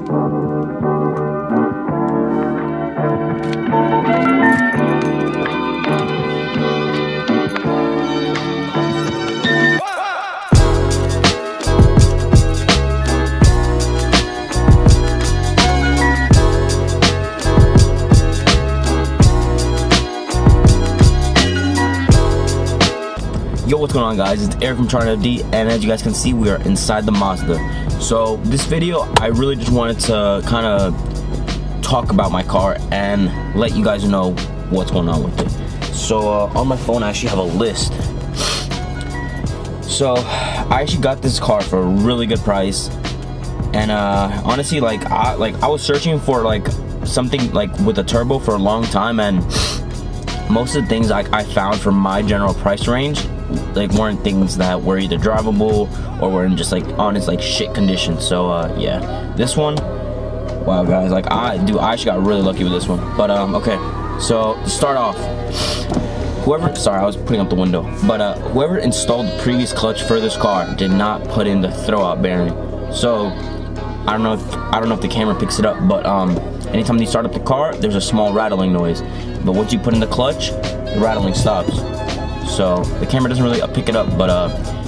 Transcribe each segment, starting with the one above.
Yo, what's going on, guys? It's Eric from Trident, and as you guys can see, we are inside the Mazda. So this video, I really just wanted to kind of talk about my car and let you guys know what's going on with it. So on my phone, I actually have a list. So I actually got this car for a really good price, and honestly, I was searching for like something like with a turbo for a long time, and most of the things I found for my general price range like weren't things that were either drivable or were in just like honest like shit condition. So yeah, this one, wow guys, like I actually got really lucky with this one. But okay, so to start off, sorry, I was putting up the window, but whoever installed the previous clutch for this car did not put in the throwout bearing. So I don't know if the camera picks it up, but anytime you start up the car, there's a small rattling noise, but once you put in the clutch, the rattling stops. So the camera doesn't really pick it up, but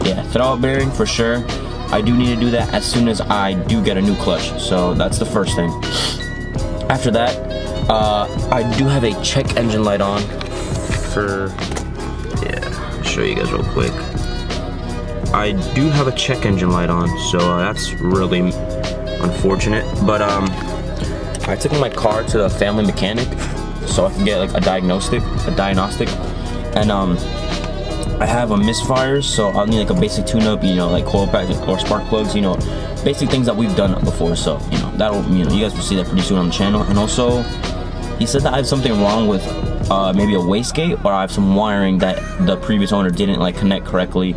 yeah, throwout bearing for sure. I do need to do that as soon as I do get a new clutch. So that's the first thing. After that, I do have a check engine light on for, yeah, I'll show you guys real quick. I do have a check engine light on, so that's really unfortunate. But I took my car to the family mechanic so I can get like a diagnostic, and I have a misfires, so I'll need like a basic tune-up, you know, like coil packs or spark plugs, you know, basic things that we've done before. So you know, that'll, you know, you guys will see that pretty soon on the channel. And also, he said that I have something wrong with maybe a wastegate, or I have some wiring that the previous owner didn't like connect correctly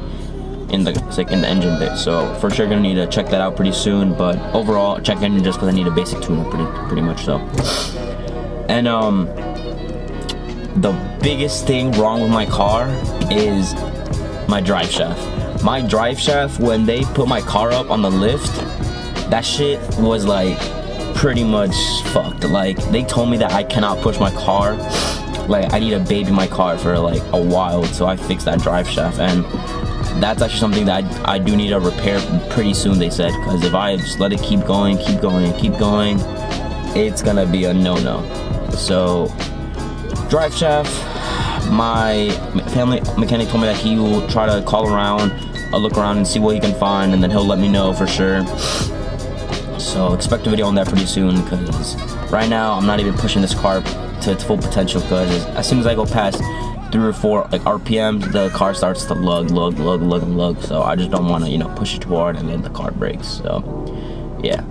in the engine bit. So for sure gonna need to check that out pretty soon. But overall, check engine just because I need a basic tune-up pretty much. So, and the biggest thing wrong with my car is my drive shaft. My drive shaft, when they put my car up on the lift, that shit was like pretty much fucked. Like they told me that I cannot push my car, like I need to baby my car for like a while till I fix that drive shaft. And that's actually something that I do need to repair pretty soon, they said, because if I just let it keep going, it's gonna be a no-no. So drive shaft, my family mechanic told me that he will try to call around, look around and see what he can find, and then he'll let me know for sure. So expect a video on that pretty soon, because right now I'm not even pushing this car to its full potential, because as soon as I go past 3 or 4 like RPMs, the car starts to lug. So I just don't want to, you know, push it too hard and then the car breaks. So yeah.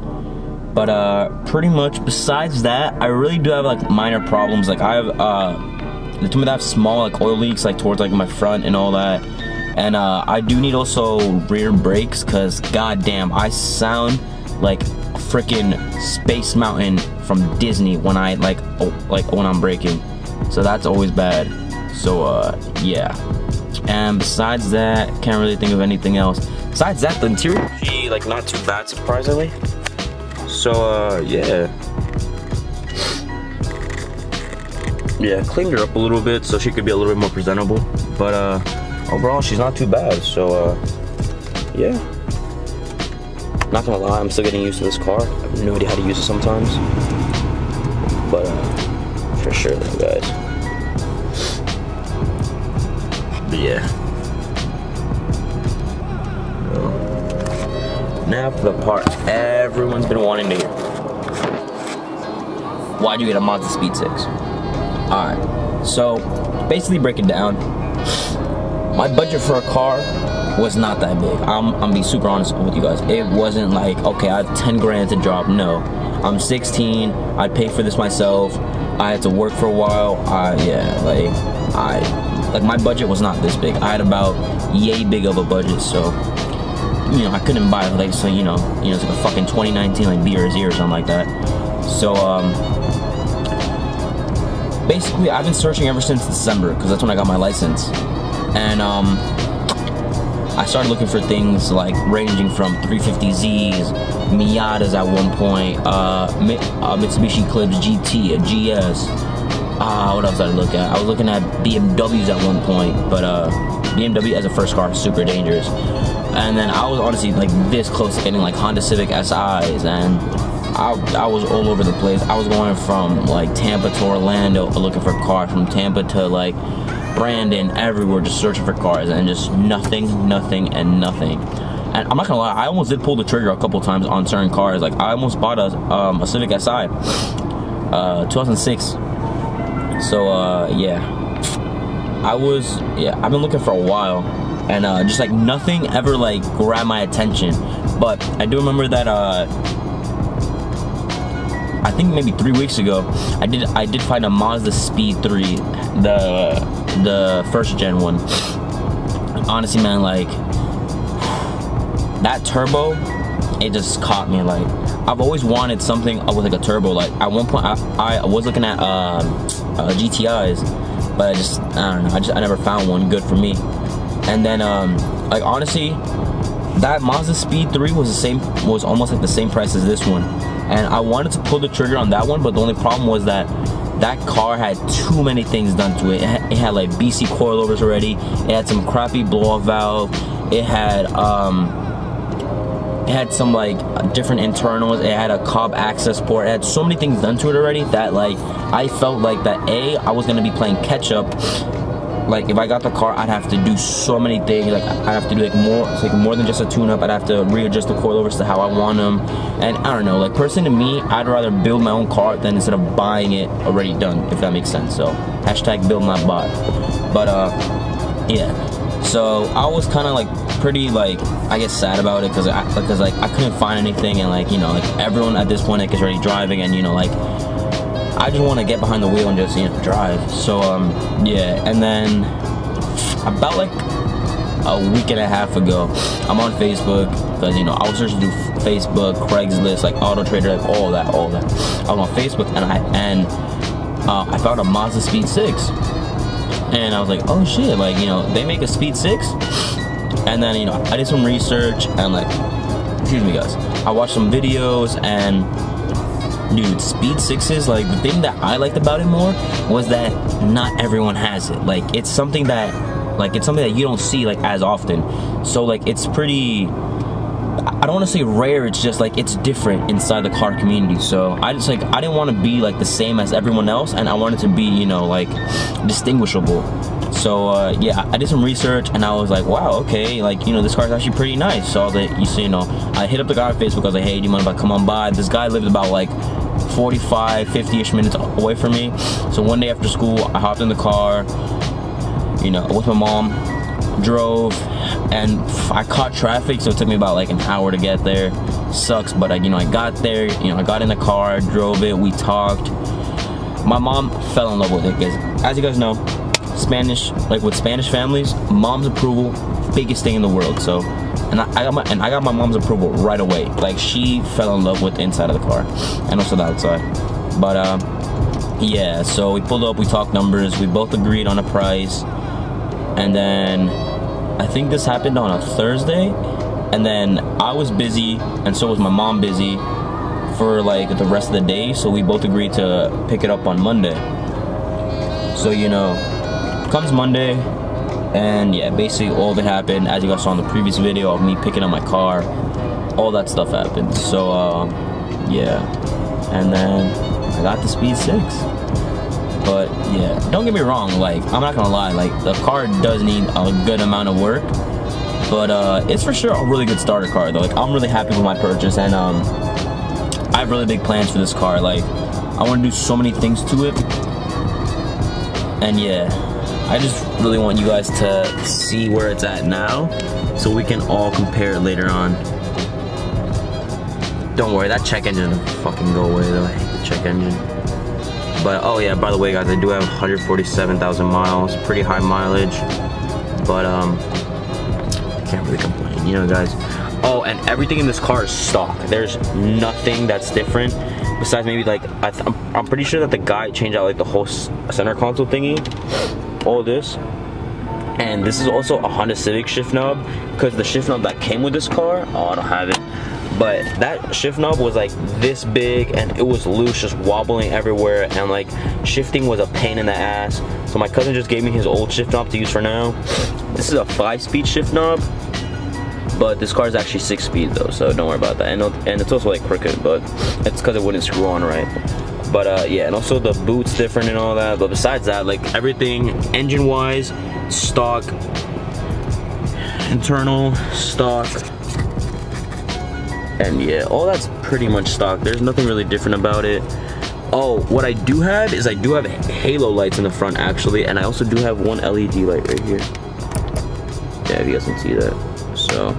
But pretty much besides that, I really do have like minor problems. Like I have they told me that I have small like oil leaks like towards like my front and all that. And I do need also rear brakes, because goddamn, I sound like a freaking Space Mountain from Disney when I like when I'm braking. So that's always bad. So yeah. And besides that, can't really think of anything else. Besides that, the interior, gee, like not too bad surprisingly. So yeah, cleaned her up a little bit so she could be a little bit more presentable, but overall she's not too bad. So yeah, not gonna lie, I'm still getting used to this car. I have no idea how to use it sometimes, but for sure though, guys. But yeah. Now for the part everyone's been wanting to hear. Why'd you get a MazdaSpeed 6? Alright, so basically break it down. My budget for a car was not that big. I'm being super honest with you guys. It wasn't like, okay, I have 10 grand to drop. No, I'm 16. I paid for this myself. I had to work for a while. Like my budget was not this big. I had about yay big of a budget, so you know, I couldn't buy like, so you know, it's like a fucking 2019 like BRZ or something like that. So basically I've been searching ever since December, because that's when I got my license. And I started looking for things like ranging from 350Zs, Miatas at one point, Mitsubishi Eclipse GT, a GS. What else did I look at? I was looking at BMWs at one point, but BMW as a first car is super dangerous. And then I was honestly like this close to getting like Honda Civic SIs, and I was all over the place. I was going from like Tampa to Orlando looking for cars, from Tampa to like Brandon, everywhere, just searching for cars, and just nothing. And I'm not gonna lie, I almost did pull the trigger a couple times on certain cars. Like I almost bought a Civic Si, 2006. So yeah, I've been looking for a while, and just like nothing ever like grabbed my attention. But I do remember that I think maybe 3 weeks ago, I did find a MazdaSpeed 3, the first gen one. Honestly, man, like that turbo, it just caught me. Like I've always wanted something with like a turbo. Like at one point, I was looking at GTIs, but I don't know. I never found one good for me. And then like honestly, that MazdaSpeed 3 was almost like the same price as this one. And I wanted to pull the trigger on that one, but the only problem was that that car had too many things done to it. It had like BC coilovers already. It had some crappy blow-off valve. It had some like different internals. It had a Cobb access port. It had so many things done to it already that like I felt like that I was gonna be playing catch up. Like if I got the car, I'd have to do so many things. Like I'd have to do like more than just a tune-up. I'd have to readjust the coilovers to how I want them. And I don't know, like personally to me, I'd rather build my own car than instead of buying it already done, if that makes sense. So hashtag build not buy. But yeah. So I was kind of like pretty like I guess sad about it because like I couldn't find anything, and like you know like everyone at this point like is already driving, and you know like I just want to get behind the wheel and just, you know, drive. So, yeah, and then about like a week and a half ago, I'm on Facebook, because, you know, I was searching through Facebook, Craigslist, like Auto Trader, like all that. I was on Facebook, and I found a MazdaSpeed 6, and I was like, oh shit, like, you know, they make a Speed 6? And then, you know, I did some research, and like, excuse me guys, I watched some videos, and dude, Speed 6s, like the thing that I liked about it more was that not everyone has it. Like it's something that you don't see like as often. So like it's pretty, I don't want to say rare, it's just like it's different inside the car community. So I didn't want to be like the same as everyone else, and I wanted to be, you know, like distinguishable. So yeah, I did some research, and I was like, wow, okay, like, you know, this car is actually pretty nice. So I was like, you know, I hit up the guy on Facebook. I was like, hey, do you mind if I come on by? This guy lived about like 45, 50-ish minutes away from me. So one day after school, I hopped in the car, you know, with my mom, drove, and I caught traffic, so it took me about like an hour to get there. Sucks, but you know, I got there, you know, I got in the car, drove it, we talked. My mom fell in love with it, because as you guys know, Spanish, like with Spanish families, mom's approval, biggest thing in the world. So, and I got my mom's approval right away. Like she fell in love with the inside of the car, and also the outside. But yeah, so we pulled up, we talked numbers, we both agreed on a price, and then I think this happened on a Thursday, and then I was busy, and so was my mom busy for like the rest of the day. So we both agreed to pick it up on Monday. So you know, comes Monday, and yeah, basically all that happened, as you guys saw in the previous video of me picking up my car, all that stuff happened. So yeah, and then I got the Speed 6. But yeah, don't get me wrong, like I'm not gonna lie, like the car does need a good amount of work, but it's for sure a really good starter car though. Like I'm really happy with my purchase, and I have really big plans for this car. Like I want to do so many things to it, and yeah, I just really want you guys to see where it's at now, so we can all compare it later on. Don't worry, that check engine will fucking go away though. I hate the check engine. But oh yeah, by the way guys, I do have 147,000 miles, pretty high mileage, but I can't really complain, you know guys. Oh, and everything in this car is stock. There's nothing that's different, besides maybe like, I'm pretty sure that the guy changed out like the whole center console thingy, all this, And this is also a Honda Civic shift knob, because the shift knob that came with this car, oh, I don't have it, but that shift knob was like this big and it was loose, just wobbling everywhere, and like shifting was a pain in the ass. So my cousin just gave me his old shift knob to use for now. This is a 5-speed shift knob, but this car is actually 6-speed though, so don't worry about that. And it's also like crooked, but it's because it wouldn't screw on right. But yeah, and also the boot's different and all that. But besides that, like everything engine wise, stock, internal, stock, and yeah, all that's pretty much stock. There's nothing really different about it. Oh, what I do have is I do have halo lights in the front actually, and I also do have one LED light right here. Yeah, if you guys can see that. So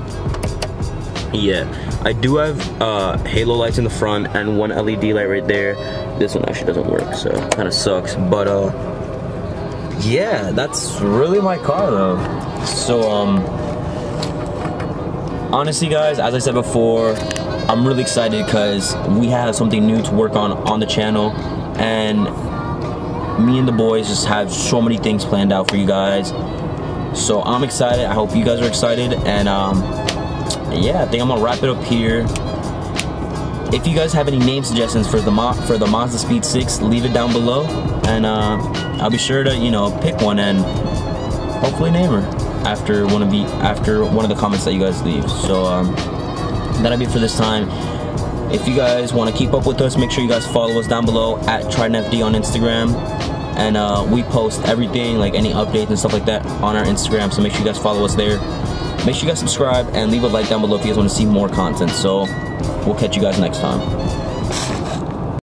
yeah, I do have halo lights in the front and one LED light right there. This one actually doesn't work, so kind of sucks. But yeah, that's really my car though. So honestly guys, as I said before, I'm really excited because we have something new to work on the channel, and me and the boys just have so many things planned out for you guys. So I'm excited. I hope you guys are excited, and yeah, I think I'm gonna wrap it up here. If you guys have any name suggestions for the MazdaSpeed 6, leave it down below, and I'll be sure to, you know, pick one and hopefully name her after one of the comments that you guys leave. So that'll be it for this time. If you guys want to keep up with us, make sure you guys follow us down below at Trident FD on Instagram, and we post everything, like any updates and stuff like that, on our Instagram. So make sure you guys follow us there. Make sure you guys subscribe and leave a like down below if you guys want to see more content. So we'll catch you guys next time.